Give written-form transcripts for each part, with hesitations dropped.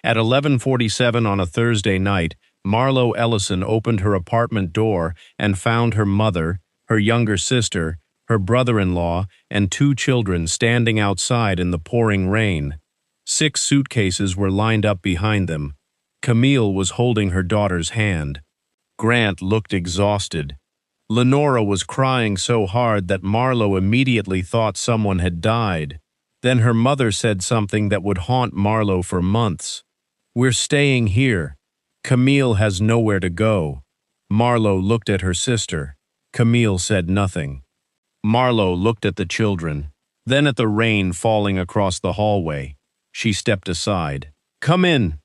At 11:47 on a Thursday night, Marlowe Ellison opened her apartment door and found her mother, her younger sister, her brother-in-law, and 2 children standing outside in the pouring rain. 6 suitcases were lined up behind them. Camille was holding her daughter's hand. Grant looked exhausted. Lenora was crying so hard that Marlowe immediately thought someone had died. Then her mother said something that would haunt Marlowe for months. "We're staying here. Camille has nowhere to go." Marlowe looked at her sister. Camille said nothing. Marlowe looked at the children, then at the rain falling across the hallway. She stepped aside. "Come in."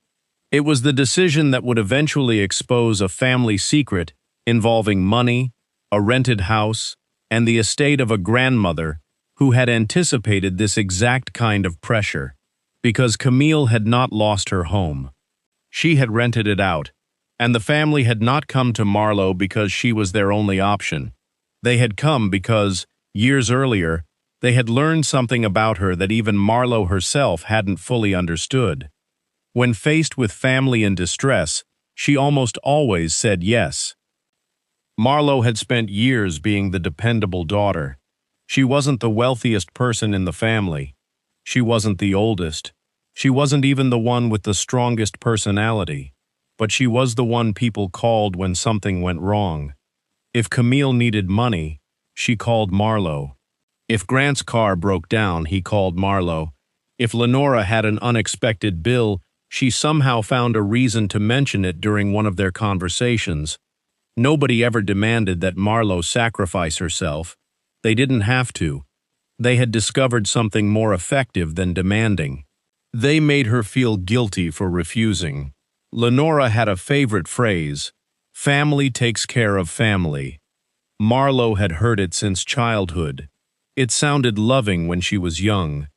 It was the decision that would eventually expose a family secret involving money, a rented house, and the estate of a grandmother who had anticipated this exact kind of pressure, because Camille had not lost her home. She had rented it out, and the family had not come to Marlowe because she was their only option. They had come because, years earlier, they had learned something about her that even Marlowe herself hadn't fully understood. When faced with family in distress, she almost always said yes. Marlowe had spent years being the dependable daughter. She wasn't the wealthiest person in the family. She wasn't the oldest. She wasn't even the one with the strongest personality. But she was the one people called when something went wrong. If Camille needed money, she called Marlowe. If Grant's car broke down, he called Marlowe. If Lenora had an unexpected bill, she somehow found a reason to mention it during one of their conversations. Nobody ever demanded that Marlowe sacrifice herself. They didn't have to. They had discovered something more effective than demanding. They made her feel guilty for refusing. Lenora had a favorite phrase, "Family takes care of family." Marlowe had heard it since childhood. It sounded loving when she was young.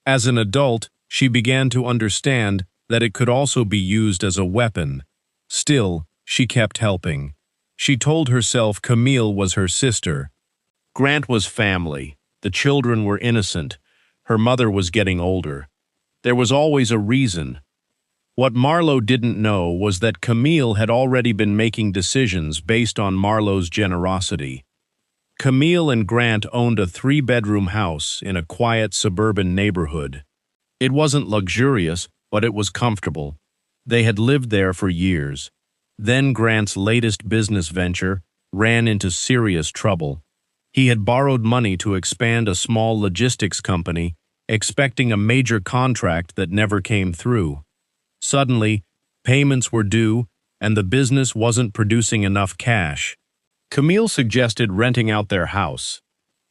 As an adult, she began to understand that it could also be used as a weapon. Still, she kept helping. She told herself Camille was her sister. Grant was family. The children were innocent. Her mother was getting older. There was always a reason. What Marlowe didn't know was that Camille had already been making decisions based on Marlowe's generosity. Camille and Grant owned a 3-bedroom house in a quiet suburban neighborhood. It wasn't luxurious, but it was comfortable. They had lived there for years. Then Grant's latest business venture ran into serious trouble. He had borrowed money to expand a small logistics company, expecting a major contract that never came through. Suddenly, payments were due, and the business wasn't producing enough cash. Camille suggested renting out their house.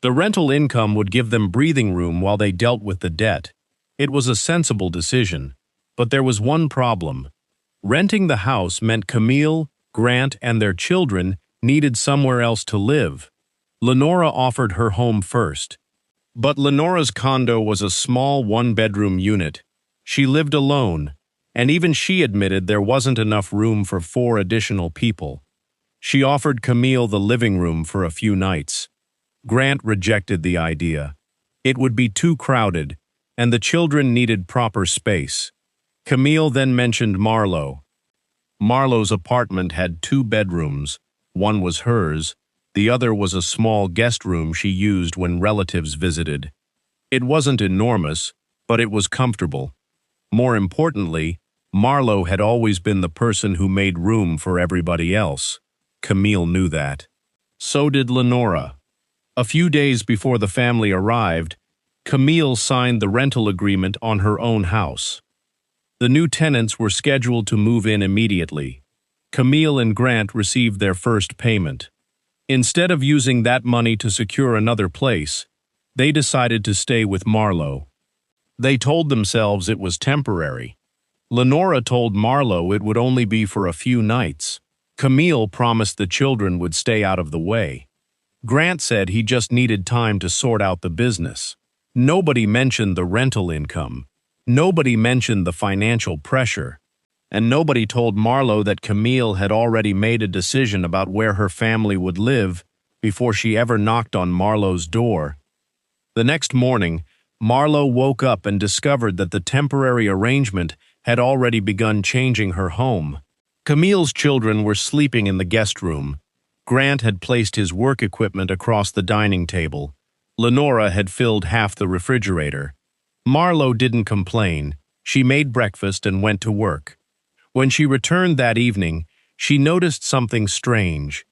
The rental income would give them breathing room while they dealt with the debt. It was a sensible decision, but there was one problem. Renting the house meant Camille, Grant, and their children needed somewhere else to live. Lenora offered her home first. But Lenora's condo was a small 1-bedroom unit. She lived alone, and even she admitted there wasn't enough room for 4 additional people. She offered Camille the living room for a few nights. Grant rejected the idea. It would be too crowded, and the children needed proper space. Camille then mentioned Marlowe. Marlowe's apartment had 2 bedrooms. One was hers. The other was a small guest room she used when relatives visited. It wasn't enormous, but it was comfortable. More importantly, Marlowe had always been the person who made room for everybody else. Camille knew that. So did Lenora. A few days before the family arrived, Camille signed the rental agreement on her own house. The new tenants were scheduled to move in immediately. Camille and Grant received their first payment. Instead of using that money to secure another place, they decided to stay with Marlowe. They told themselves it was temporary. Lenora told Marlowe it would only be for a few nights. Camille promised the children would stay out of the way. Grant said he just needed time to sort out the business. Nobody mentioned the rental income. Nobody mentioned the financial pressure. And nobody told Marlowe that Camille had already made a decision about where her family would live before she ever knocked on Marlowe's door. The next morning, Marlowe woke up and discovered that the temporary arrangement had already begun changing her home. Camille's children were sleeping in the guest room. Grant had placed his work equipment across the dining table. Lenora had filled half the refrigerator. Marlowe didn't complain. She made breakfast and went to work. When she returned that evening, she noticed something strange.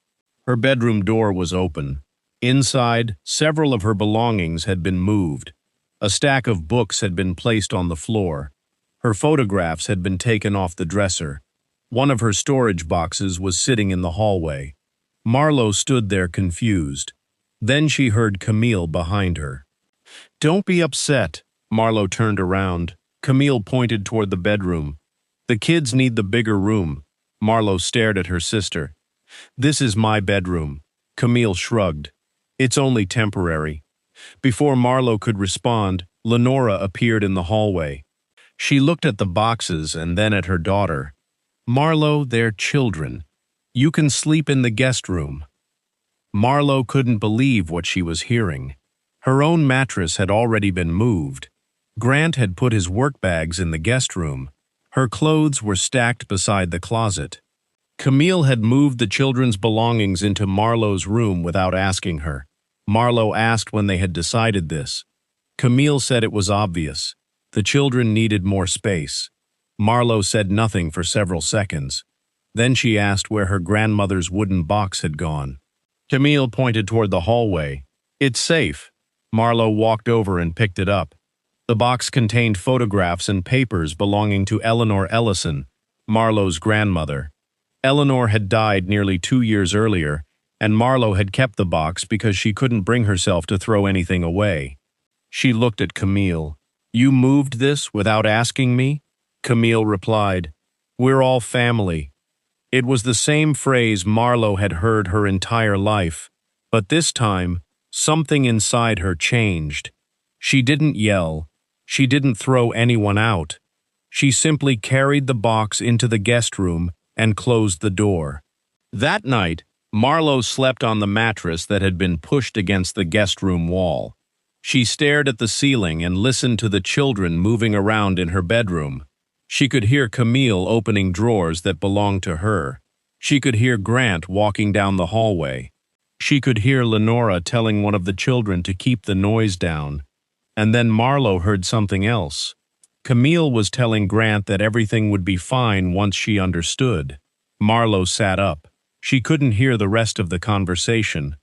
Her bedroom door was open. Inside, several of her belongings had been moved. A stack of books had been placed on the floor. Her photographs had been taken off the dresser. One of her storage boxes was sitting in the hallway. Marlowe stood there confused. Then she heard Camille behind her. "Don't be upset." Marlowe turned around. Camille pointed toward the bedroom. "The kids need the bigger room." Marlowe stared at her sister. "This is my bedroom." Camille shrugged. "It's only temporary." Before Marlowe could respond, Lenora appeared in the hallway. She looked at the boxes and then at her daughter. "Marlowe, they're children. You can sleep in the guest room." Marlowe couldn't believe what she was hearing. Her own mattress had already been moved. Grant had put his work bags in the guest room. Her clothes were stacked beside the closet. Camille had moved the children's belongings into Marlowe's room without asking her. Marlowe asked when they had decided this. Camille said it was obvious. The children needed more space. Marlowe said nothing for several seconds. Then she asked where her grandmother's wooden box had gone. Camille pointed toward the hallway. "It's safe." Marlowe walked over and picked it up. The box contained photographs and papers belonging to Eleanor Ellison, Marlowe's grandmother. Eleanor had died nearly 2 years earlier, and Marlowe had kept the box because she couldn't bring herself to throw anything away. She looked at Camille. "You moved this without asking me?" Camille replied, "We're all family." It was the same phrase Marlowe had heard her entire life, but this time, something inside her changed. She didn't yell. She didn't throw anyone out. She simply carried the box into the guest room and closed the door. That night, Marlowe slept on the mattress that had been pushed against the guest room wall. She stared at the ceiling and listened to the children moving around in her bedroom. She could hear Camille opening drawers that belonged to her. She could hear Grant walking down the hallway. She could hear Lenora telling one of the children to keep the noise down. And then Marlowe heard something else. Camille was telling Grant that everything would be fine once she understood. Marlowe sat up. She couldn't hear the rest of the conversation,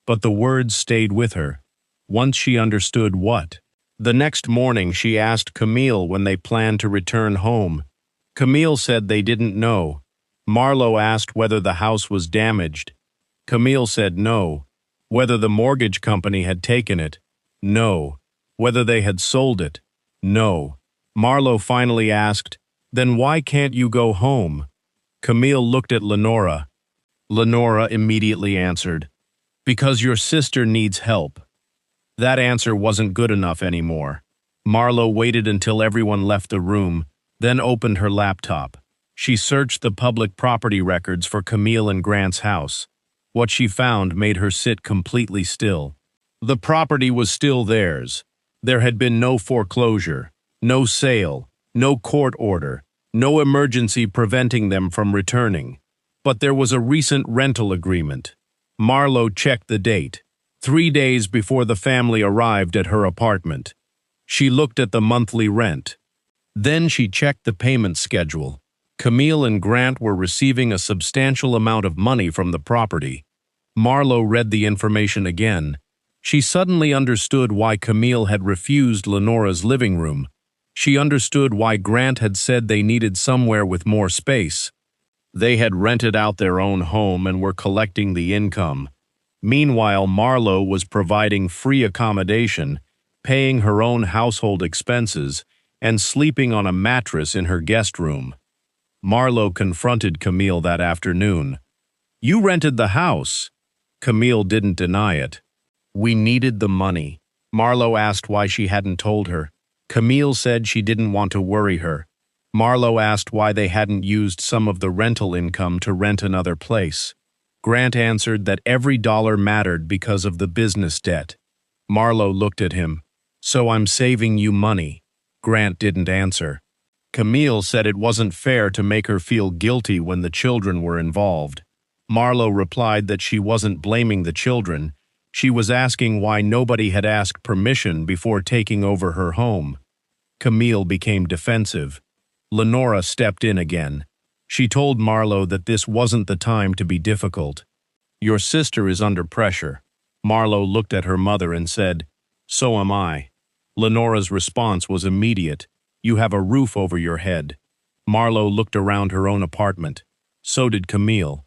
but the words stayed with her. Once she understood what? The next morning she asked Camille when they planned to return home. Camille said they didn't know. Marlowe asked whether the house was damaged. Camille said no. Whether the mortgage company had taken it? No. Whether they had sold it? No. Marlowe finally asked, "Then why can't you go home?" Camille looked at Lenora. Lenora immediately answered, "Because your sister needs help." That answer wasn't good enough anymore. Marlowe waited until everyone left the room, then opened her laptop. She searched the public property records for Camille and Grant's house. What she found made her sit completely still. The property was still theirs. There had been no foreclosure, no sale, no court order, no emergency preventing them from returning. But there was a recent rental agreement. Marlowe checked the date, 3 days before the family arrived at her apartment. She looked at the monthly rent. Then she checked the payment schedule. Camille and Grant were receiving a substantial amount of money from the property. Marlowe read the information again. She suddenly understood why Camille had refused Lenora's living room. She understood why Grant had said they needed somewhere with more space. They had rented out their own home and were collecting the income. Meanwhile, Marlowe was providing free accommodation, paying her own household expenses, and sleeping on a mattress in her guest room. Marlowe confronted Camille that afternoon. "You rented the house." Camille didn't deny it. "We needed the money." Marlowe asked why she hadn't told her. Camille said she didn't want to worry her. Marlowe asked why they hadn't used some of the rental income to rent another place. Grant answered that every dollar mattered because of the business debt. Marlowe looked at him. "So I'm saving you money." Grant didn't answer. Camille said it wasn't fair to make her feel guilty when the children were involved. Marlowe replied that she wasn't blaming the children. She was asking why nobody had asked permission before taking over her home. Camille became defensive. Lenora stepped in again. She told Marlowe that this wasn't the time to be difficult. "Your sister is under pressure." Marlowe looked at her mother and said, "So am I." Lenora's response was immediate. "You have a roof over your head." Marlowe looked around her own apartment. So did Camille.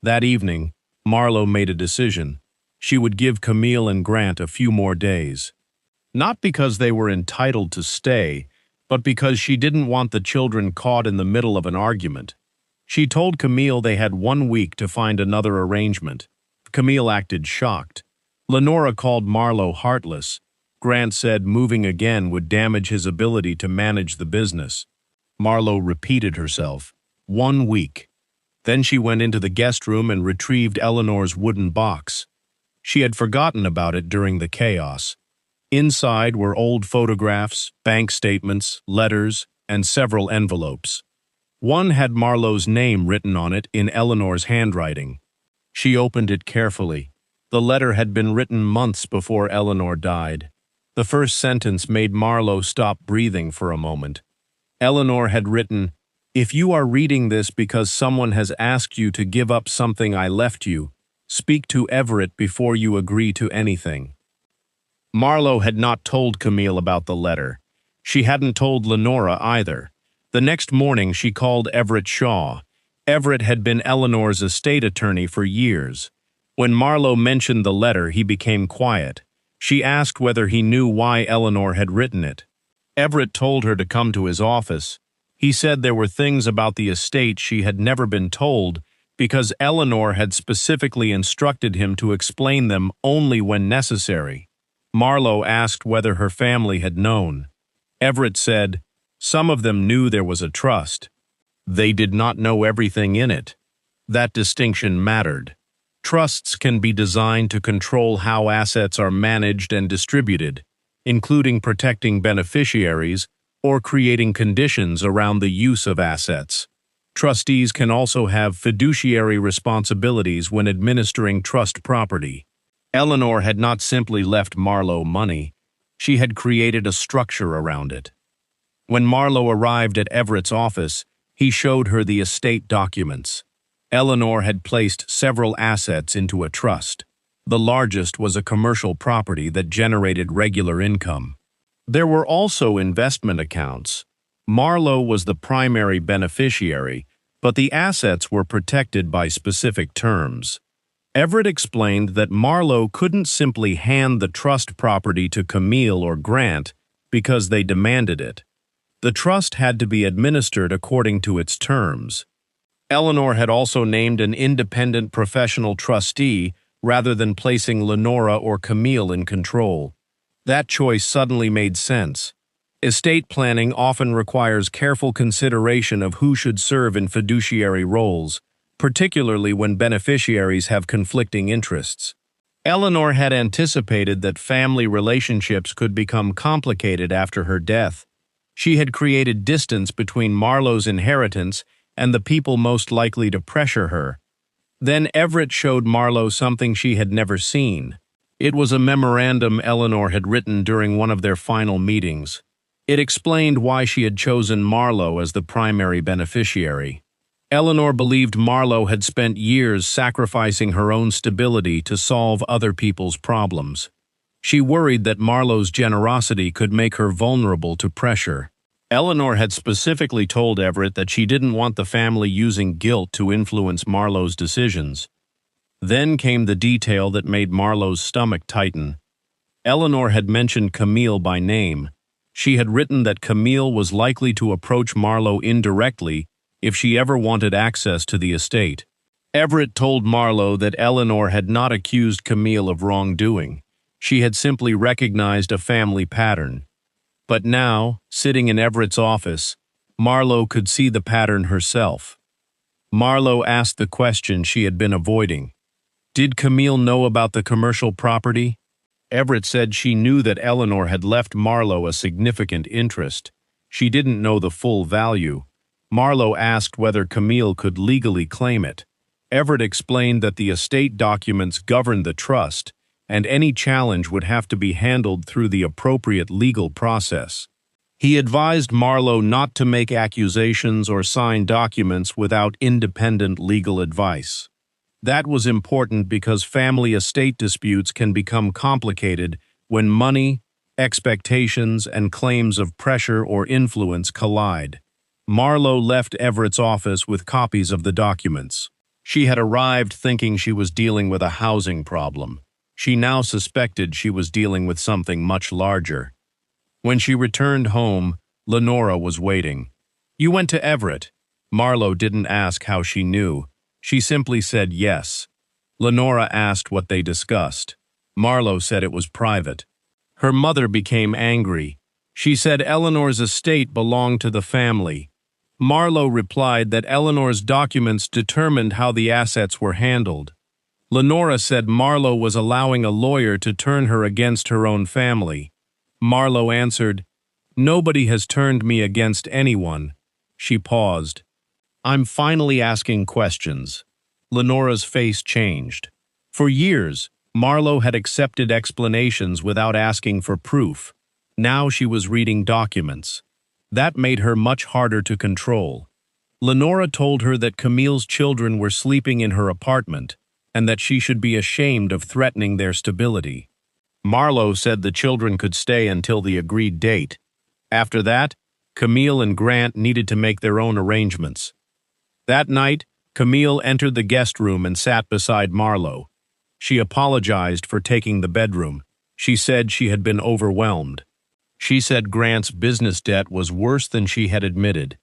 That evening, Marlowe made a decision. She would give Camille and Grant a few more days. Not because they were entitled to stay, but because she didn't want the children caught in the middle of an argument. She told Camille they had 1 week to find another arrangement. Camille acted shocked. Lenora called Marlowe heartless. Grant said moving again would damage his ability to manage the business. Marlowe repeated herself. 1 week. Then she went into the guest room and retrieved Eleanor's wooden box. She had forgotten about it during the chaos. Inside were old photographs, bank statements, letters, and several envelopes. One had Marlowe's name written on it in Eleanor's handwriting. She opened it carefully. The letter had been written months before Eleanor died. The first sentence made Marlowe stop breathing for a moment. Eleanor had written, "If you are reading this because someone has asked you to give up something I left you, speak to Everett before you agree to anything." Marlowe had not told Camille about the letter. She hadn't told Lenora either. The next morning she called Everett Shaw. Everett had been Eleanor's estate attorney for years. When Marlowe mentioned the letter, he became quiet. She asked whether he knew why Eleanor had written it. Everett told her to come to his office. He said there were things about the estate she had never been told because Eleanor had specifically instructed him to explain them only when necessary. Marlowe asked whether her family had known. Everett said, "Some of them knew there was a trust. They did not know everything in it." That distinction mattered. Trusts can be designed to control how assets are managed and distributed, including protecting beneficiaries or creating conditions around the use of assets. Trustees can also have fiduciary responsibilities when administering trust property. Eleanor had not simply left Marlowe money, she had created a structure around it. When Marlowe arrived at Everett's office, he showed her the estate documents. Eleanor had placed several assets into a trust. The largest was a commercial property that generated regular income. There were also investment accounts. Marlowe was the primary beneficiary, but the assets were protected by specific terms. Everett explained that Marlowe couldn't simply hand the trust property to Camille or Grant because they demanded it. The trust had to be administered according to its terms. Eleanor had also named an independent professional trustee rather than placing Lenora or Camille in control. That choice suddenly made sense. Estate planning often requires careful consideration of who should serve in fiduciary roles, particularly when beneficiaries have conflicting interests. Eleanor had anticipated that family relationships could become complicated after her death. She had created distance between Marlowe's inheritance and the people most likely to pressure her. Then Everett showed Marlowe something she had never seen. It was a memorandum Eleanor had written during one of their final meetings. It explained why she had chosen Marlowe as the primary beneficiary. Eleanor believed Marlowe had spent years sacrificing her own stability to solve other people's problems. She worried that Marlowe's generosity could make her vulnerable to pressure. Eleanor had specifically told Everett that she didn't want the family using guilt to influence Marlowe's decisions. Then came the detail that made Marlowe's stomach tighten. Eleanor had mentioned Camille by name. She had written that Camille was likely to approach Marlowe indirectly if she ever wanted access to the estate. Everett told Marlowe that Eleanor had not accused Camille of wrongdoing. She had simply recognized a family pattern. But now, sitting in Everett's office, Marlowe could see the pattern herself. Marlowe asked the question she had been avoiding. Did Camille know about the commercial property? Everett said she knew that Eleanor had left Marlowe a significant interest. She didn't know the full value. Marlowe asked whether Camille could legally claim it. Everett explained that the estate documents governed the trust, and any challenge would have to be handled through the appropriate legal process. He advised Marlowe not to make accusations or sign documents without independent legal advice. That was important because family estate disputes can become complicated when money, expectations, and claims of pressure or influence collide. Marlowe left Everett's office with copies of the documents. She had arrived thinking she was dealing with a housing problem. She now suspected she was dealing with something much larger. When she returned home, Lenora was waiting. "You went to Everett." Marlowe didn't ask how she knew. She simply said yes. Lenora asked what they discussed. Marlowe said it was private. Her mother became angry. She said Eleanor's estate belonged to the family. Marlowe replied that Eleanor's documents determined how the assets were handled. Lenora said Marlowe was allowing a lawyer to turn her against her own family. Marlowe answered, "Nobody has turned me against anyone." She paused. "I'm finally asking questions." Lenora's face changed. For years, Marlowe had accepted explanations without asking for proof. Now she was reading documents. That made her much harder to control. Lenora told her that Camille's children were sleeping in her apartment and that she should be ashamed of threatening their stability. Marlowe said the children could stay until the agreed date. After that, Camille and Grant needed to make their own arrangements. That night, Camille entered the guest room and sat beside Marlowe. She apologized for taking the bedroom. She said she had been overwhelmed. She said Grant's business debt was worse than she had admitted.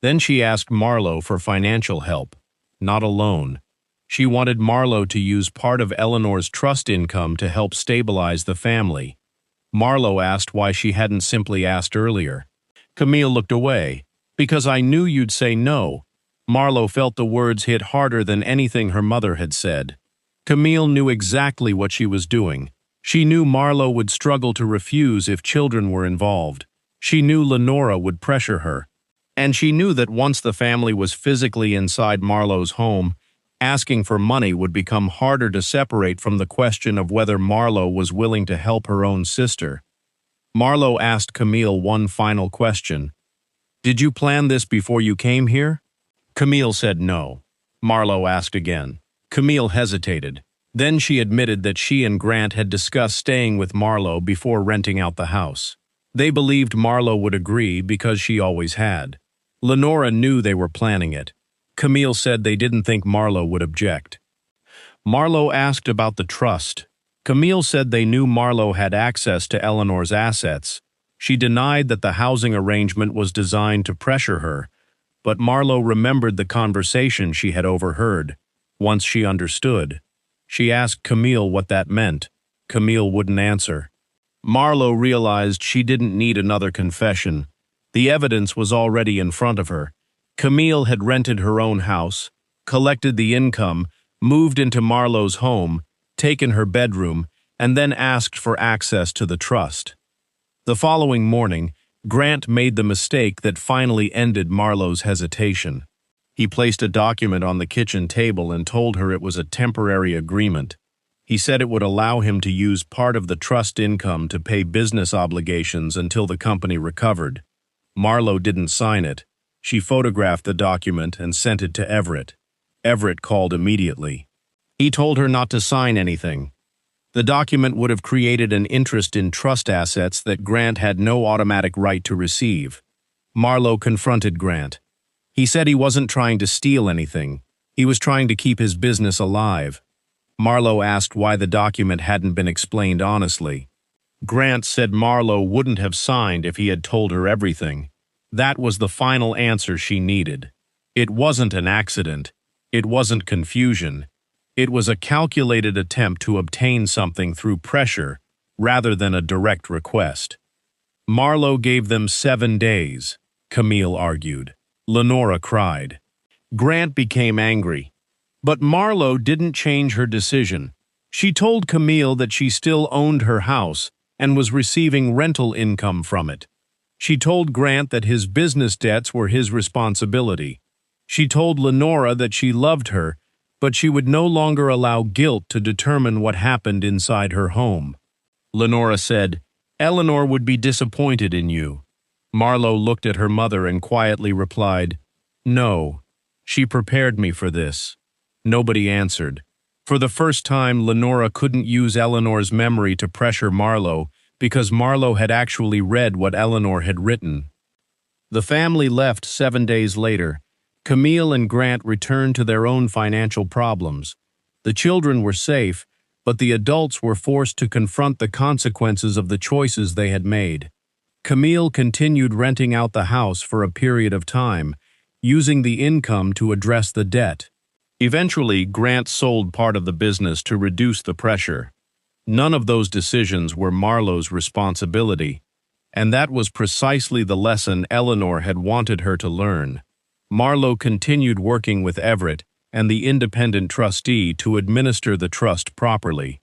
Then she asked Marlowe for financial help, not a loan. She wanted Marlowe to use part of Eleanor's trust income to help stabilize the family. Marlowe asked why she hadn't simply asked earlier. Camille looked away. "Because I knew you'd say no." Marlowe felt the words hit harder than anything her mother had said. Camille knew exactly what she was doing. She knew Marlowe would struggle to refuse if children were involved. She knew Lenora would pressure her. And she knew that once the family was physically inside Marlowe's home, asking for money would become harder to separate from the question of whether Marlowe was willing to help her own sister. Marlowe asked Camille one final question. "Did you plan this before you came here?" Camille said no. Marlowe asked again. Camille hesitated. Then she admitted that she and Grant had discussed staying with Marlowe before renting out the house. They believed Marlowe would agree because she always had. Lenora knew they were planning it. Camille said they didn't think Marlowe would object. Marlowe asked about the trust. Camille said they knew Marlowe had access to Eleanor's assets. She denied that the housing arrangement was designed to pressure her, but Marlowe remembered the conversation she had overheard. Once she understood, she asked Camille what that meant. Camille wouldn't answer. Marlowe realized she didn't need another confession. The evidence was already in front of her. Camille had rented her own house, collected the income, moved into Marlowe's home, taken her bedroom, and then asked for access to the trust. The following morning, Grant made the mistake that finally ended Marlowe's hesitation. He placed a document on the kitchen table and told her it was a temporary agreement. He said it would allow him to use part of the trust income to pay business obligations until the company recovered. Marlowe didn't sign it. She photographed the document and sent it to Everett. Everett called immediately. He told her not to sign anything. The document would have created an interest in trust assets that Grant had no automatic right to receive. Marlowe confronted Grant. He said he wasn't trying to steal anything. He was trying to keep his business alive. Marlowe asked why the document hadn't been explained honestly. Grant said Marlowe wouldn't have signed if he had told her everything. That was the final answer she needed. It wasn't an accident. It wasn't confusion. It was a calculated attempt to obtain something through pressure rather than a direct request. Marlowe gave them 7 days, Camille argued. Lenora cried. Grant became angry. But Marlowe didn't change her decision. She told Camille that she still owned her house and was receiving rental income from it. She told Grant that his business debts were his responsibility. She told Lenora that she loved her, but she would no longer allow guilt to determine what happened inside her home. Lenora said, "Eleanor would be disappointed in you." Marlowe looked at her mother and quietly replied, "No, she prepared me for this." Nobody answered. For the first time, Lenora couldn't use Eleanor's memory to pressure Marlowe because Marlowe had actually read what Eleanor had written. The family left 7 days later. Camille and Grant returned to their own financial problems. The children were safe, but the adults were forced to confront the consequences of the choices they had made. Camille continued renting out the house for a period of time, using the income to address the debt. Eventually, Grant sold part of the business to reduce the pressure. None of those decisions were Marlowe's responsibility, and that was precisely the lesson Eleanor had wanted her to learn. Marlowe continued working with Everett and the independent trustee to administer the trust properly.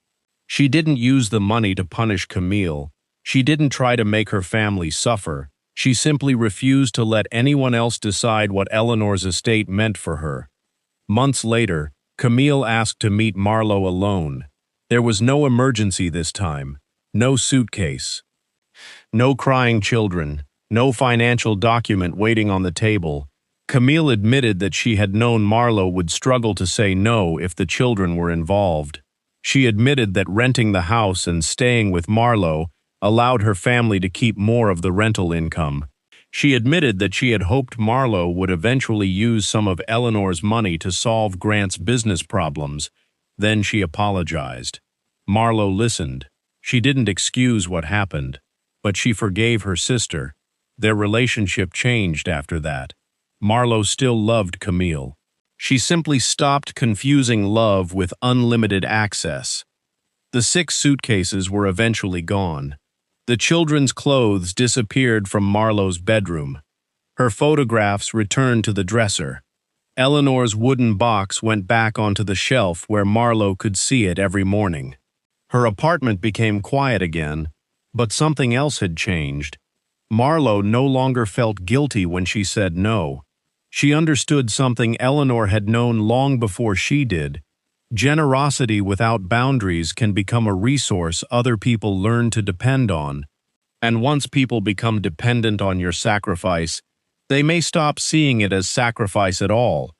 She didn't use the money to punish Camille. She didn't try to make her family suffer. She simply refused to let anyone else decide what Eleanor's estate meant for her. Months later, Camille asked to meet Marlowe alone. There was no emergency this time, no suitcase, no crying children, no financial document waiting on the table. Camille admitted that she had known Marlowe would struggle to say no if the children were involved. She admitted that renting the house and staying with Marlowe allowed her family to keep more of the rental income. She admitted that she had hoped Marlowe would eventually use some of Eleanor's money to solve Grant's business problems. Then she apologized. Marlowe listened. She didn't excuse what happened, but she forgave her sister. Their relationship changed after that. Marlowe still loved Camille. She simply stopped confusing love with unlimited access. The 6 suitcases were eventually gone. The children's clothes disappeared from Marlowe's bedroom. Her photographs returned to the dresser. Eleanor's wooden box went back onto the shelf where Marlowe could see it every morning. Her apartment became quiet again, but something else had changed. Marlowe no longer felt guilty when she said no. She understood something Eleanor had known long before she did. Generosity without boundaries can become a resource other people learn to depend on. And once people become dependent on your sacrifice, they may stop seeing it as sacrifice at all.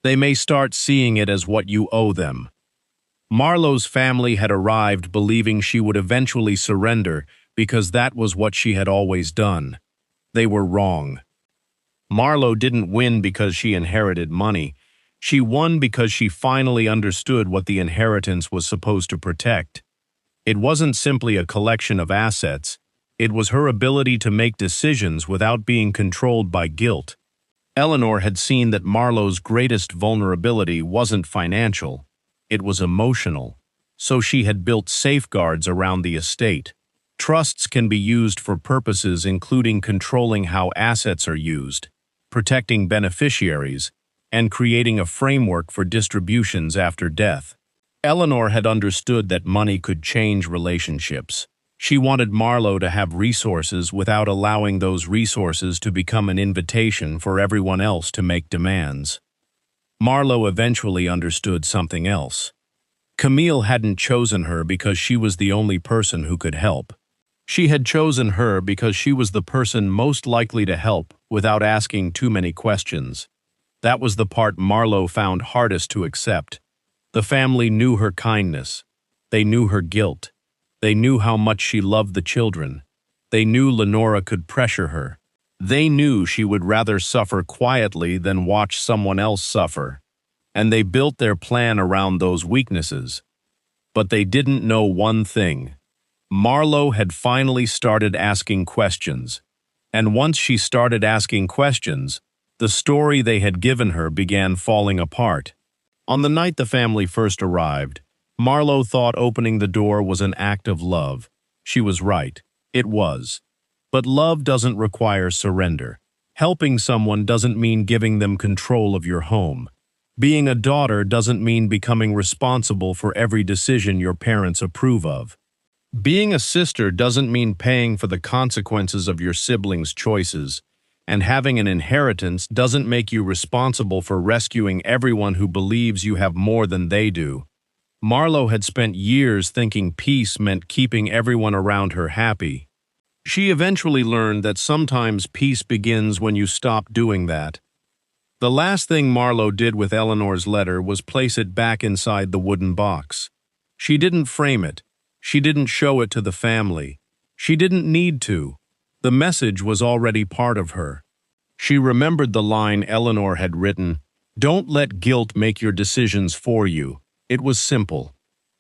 They may start seeing it as what you owe them. Marlowe's family had arrived believing she would eventually surrender because that was what she had always done. They were wrong. Marlowe didn't win because she inherited money. She won because she finally understood what the inheritance was supposed to protect. It wasn't simply a collection of assets. It was her ability to make decisions without being controlled by guilt. Eleanor had seen that Marlowe's greatest vulnerability wasn't financial. It was emotional. So she had built safeguards around the estate. Trusts can be used for purposes including controlling how assets are used, protecting beneficiaries, and creating a framework for distributions after death. Eleanor had understood that money could change relationships. She wanted Marlowe to have resources without allowing those resources to become an invitation for everyone else to make demands. Marlowe eventually understood something else. Camille hadn't chosen her because she was the only person who could help. She had chosen her because she was the person most likely to help without asking too many questions. That was the part Marlowe found hardest to accept. The family knew her kindness. They knew her guilt. They knew how much she loved the children. They knew Lenora could pressure her. They knew she would rather suffer quietly than watch someone else suffer. And they built their plan around those weaknesses. But they didn't know one thing. Marlowe had finally started asking questions. And once she started asking questions, the story they had given her began falling apart. On the night the family first arrived, Marlowe thought opening the door was an act of love. She was right. It was. But love doesn't require surrender. Helping someone doesn't mean giving them control of your home. Being a daughter doesn't mean becoming responsible for every decision your parents approve of. Being a sister doesn't mean paying for the consequences of your siblings' choices, and having an inheritance doesn't make you responsible for rescuing everyone who believes you have more than they do. Marlowe had spent years thinking peace meant keeping everyone around her happy. She eventually learned that sometimes peace begins when you stop doing that. The last thing Marlowe did with Eleanor's letter was place it back inside the wooden box. She didn't frame it. She didn't show it to the family. She didn't need to. The message was already part of her. She remembered the line Eleanor had written, "Don't let guilt make your decisions for you." It was simple.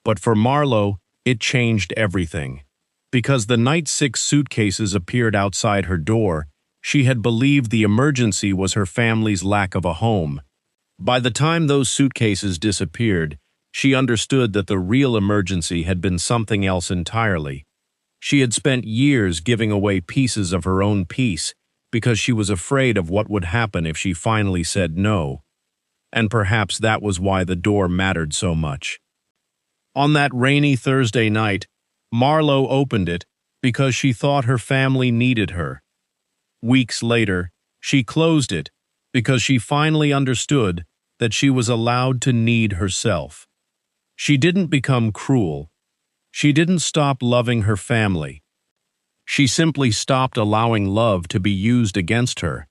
But for Marlowe, it changed everything. Because the night 6 suitcases appeared outside her door, she had believed the emergency was her family's lack of a home. By the time those suitcases disappeared, she understood that the real emergency had been something else entirely. She had spent years giving away pieces of her own peace because she was afraid of what would happen if she finally said no. And perhaps that was why the door mattered so much. On that rainy Thursday night, Marlowe opened it because she thought her family needed her. Weeks later, she closed it because she finally understood that she was allowed to need herself. She didn't become cruel. She didn't stop loving her family. She simply stopped allowing love to be used against her.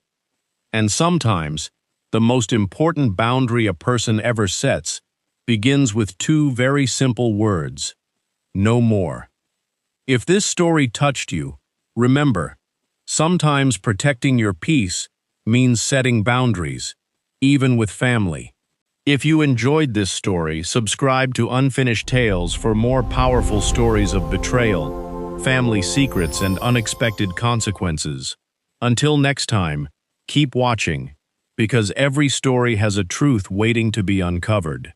And sometimes, the most important boundary a person ever sets begins with 2 very simple words: no more. If this story touched you, remember, sometimes protecting your peace means setting boundaries, even with family. If you enjoyed this story, subscribe to Unfinished Tales for more powerful stories of betrayal, family secrets, and unexpected consequences. Until next time, keep watching, because every story has a truth waiting to be uncovered.